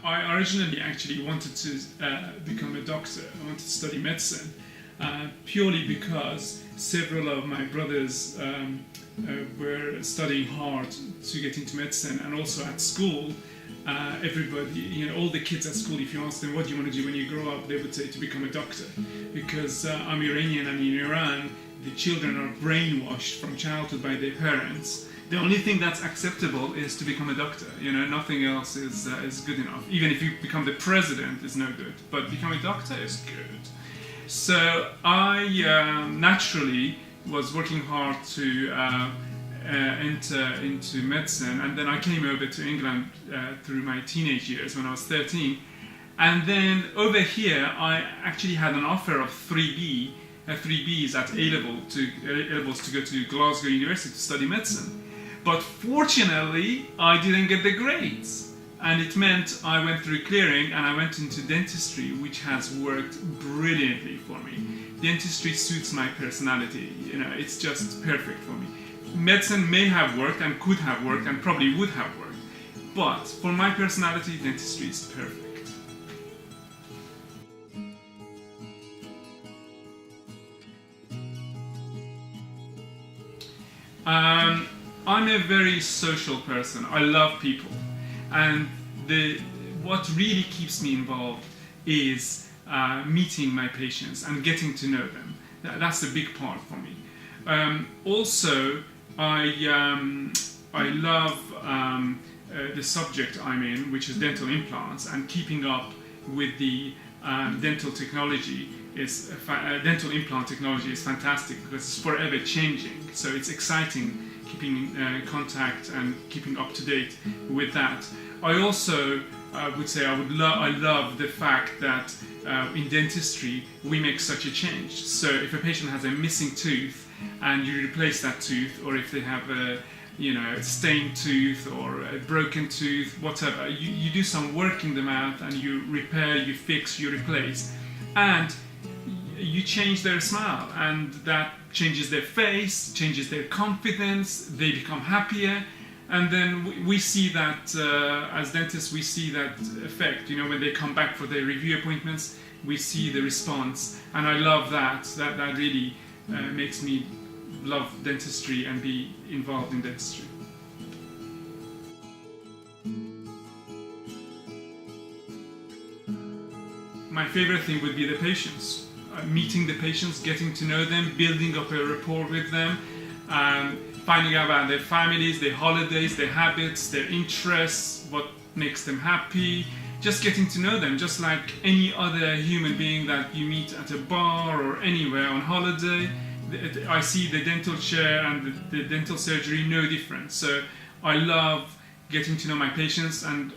I originally actually wanted to become a doctor. I wanted to study medicine purely because several of my brothers were studying hard to get into medicine, and also at school. Everybody, all the kids at school, if you ask them what do you want to do when you grow up, they would say to become a doctor. Because I'm Iranian, and in Iran, the children are brainwashed from childhood by their parents. The only thing that's acceptable is to become a doctor. Nothing else is good enough. Even if you become the president, is no good. But becoming a doctor is good. So I naturally was working hard to enter into medicine, and then I came over to England through my teenage years when I was 13. And then over here, I actually had an offer of 3Bs at A-levels to go to Glasgow University to study medicine. But fortunately, I didn't get the grades. And it meant I went through clearing and I went into dentistry, which has worked brilliantly for me. Dentistry suits my personality, it's just perfect for me. Medicine may have worked and could have worked and probably would have worked. But for my personality, dentistry is perfect. I'm a very social person. I love people, and what really keeps me involved is meeting my patients and getting to know them. That's a big part for me. Also, I love the subject I'm in, which is dental implants, and keeping up with the dental technology. Dental implant technology is fantastic because it's forever changing. So it's exciting keeping in contact and keeping up to date with that. I also would say I love the fact that in dentistry we make such a change. So if a patient has a missing tooth and you replace that tooth, or if they have a stained tooth or a broken tooth, whatever, you do some work in the mouth and you repair, you fix, you replace, and you change their smile, and that changes their face, changes their confidence, they become happier. And then we see that, as dentists, we see that effect, when they come back for their review appointments, we see the response. And I love that really makes me love dentistry and be involved in dentistry. My favorite thing would be the patients. Meeting the patients, getting to know them, building up a rapport with them, finding out about their families, their holidays, their habits, their interests, what makes them happy, just getting to know them, just like any other human being that you meet at a bar or anywhere on holiday. I see the dental chair and the dental surgery no different. So I love getting to know my patients, and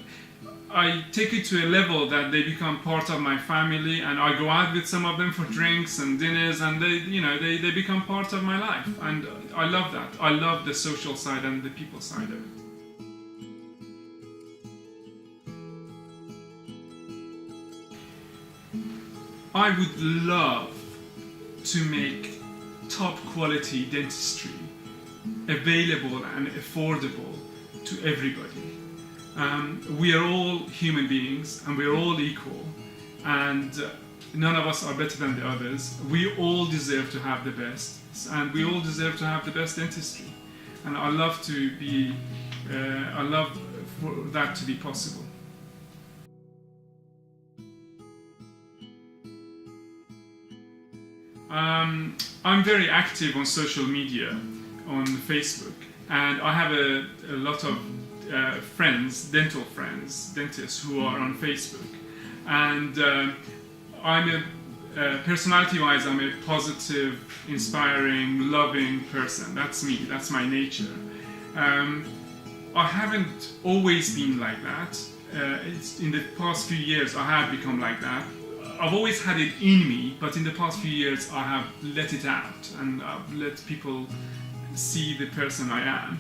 I take it to a level that they become part of my family, and I go out with some of them for drinks and dinners, and they become part of my life, and I love that. I love the social side and the people side of it. I would love to make top quality dentistry available and affordable to everybody. We are all human beings and we are all equal, and none of us are better than the others. We all deserve to have the best, and we all deserve to have the best dentistry. And I love for that to be possible. I'm very active on social media, on Facebook, and I have a lot of friends, dental friends, dentists who are on Facebook. And personality-wise, I'm a positive, inspiring, loving person. That's me, that's my nature. I haven't always been like that. In the past few years, I have become like that. I've always had it in me, but in the past few years, I have let it out, and I've let people see the person I am.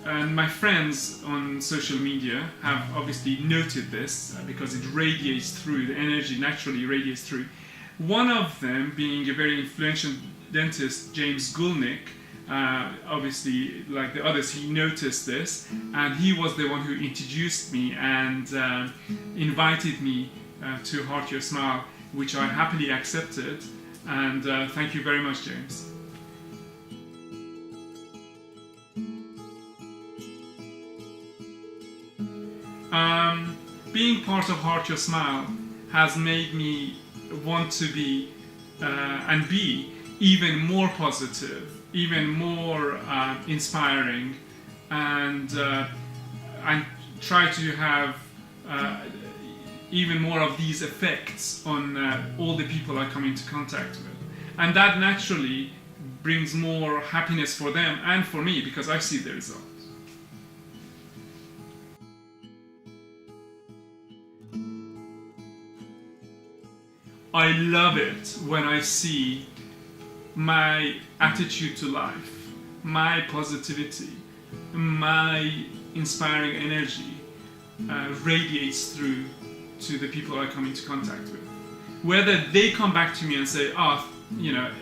And my friends on social media have obviously noted this because it radiates through, the energy naturally radiates through. One of them being a very influential dentist, James Gulnick, obviously, like the others, he noticed this, and he was the one who introduced me and invited me to Heart Your Smile, which I happily accepted. And thank you very much, James. Being part of Heart Your Smile has made me want to be and be even more positive, even more inspiring, and try to have even more of these effects on all the people I come into contact with. And that naturally brings more happiness for them and for me, because I see the results. I love it when I see my attitude to life, my positivity, my inspiring energy radiates through to the people I come into contact with. Whether they come back to me and say,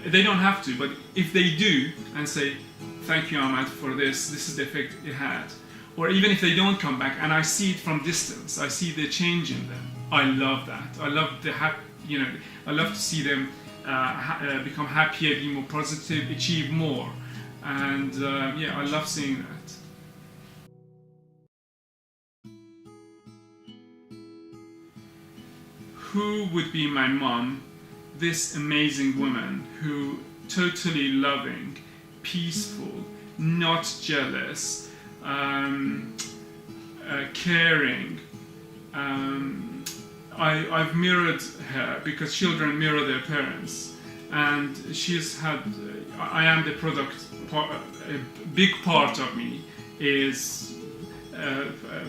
they don't have to, but if they do and say, thank you, Ahmad, for this is the effect it had. Or even if they don't come back and I see it from distance, I see the change in them. I love that. I love I love to see them become happier, be more positive, achieve more. And I love seeing that. Who would be my mom? This amazing woman who totally loving, peaceful, not jealous, caring. I've mirrored her because children mirror their parents, and she's had. I am the product. A big part of me is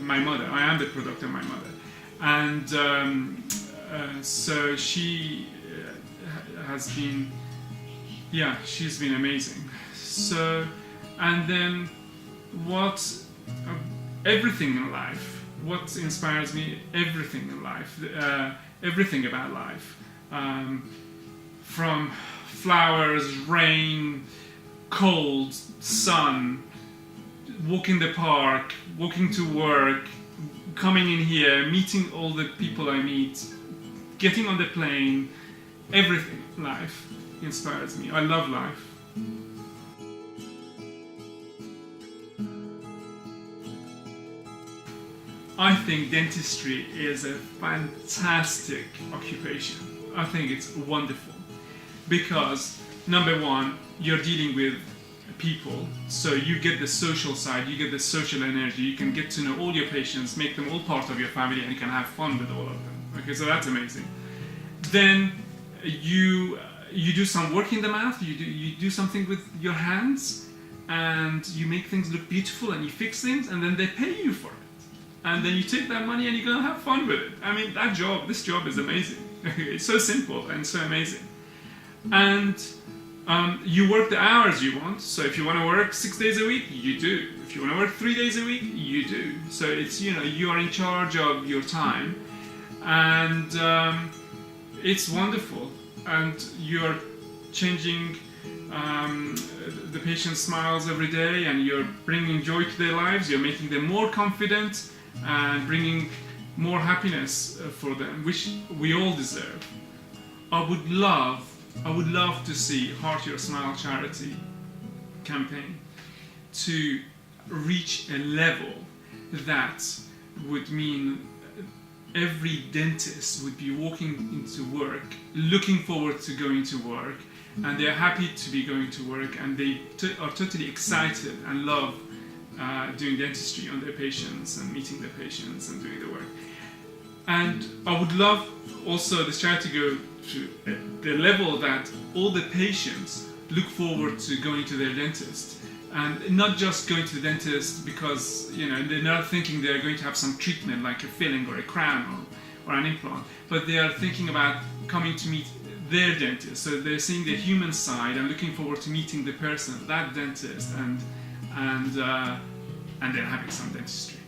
my mother. I am the product of my mother, and so she has been. Yeah, she's been amazing. So, and then everything in life. What inspires me? Everything in life, everything about life, from flowers, rain, cold, sun, walking the park, walking to work, coming in here, meeting all the people I meet, getting on the plane, everything in life inspires me. I love life. I think dentistry is a fantastic occupation. I think it's wonderful because, number one, you're dealing with people, so you get the social side, you get the social energy, you can get to know all your patients, make them all part of your family, and you can have fun with all of them. Okay, so that's amazing. Then you do some work in the mouth, you do something with your hands, and you make things look beautiful, and you fix things, and then they pay you for it. And then you take that money and you're gonna have fun with it. I mean, this job is amazing. It's so simple and so amazing. And you work the hours you want. So if you want to work 6 days a week, you do. If you want to work 3 days a week, you do. So it's, you are in charge of your time, and it's wonderful. And you're changing the patient's smiles every day, and you're bringing joy to their lives. You're making them more confident and bringing more happiness for them, which we all deserve. I would love to see Heart Your Smile charity campaign to reach a level that would mean every dentist would be walking into work, looking forward to going to work, and they're happy to be going to work, and they are totally excited and love doing dentistry on their patients and meeting their patients and doing the work. And I would love also this charity to go to the level that all the patients look forward to going to their dentist, and not just going to the dentist because they're not thinking they're going to have some treatment like a filling or a crown or an implant, but they are thinking about coming to meet their dentist. So they're seeing the human side and looking forward to meeting the person, that dentist, and then having some dentistry.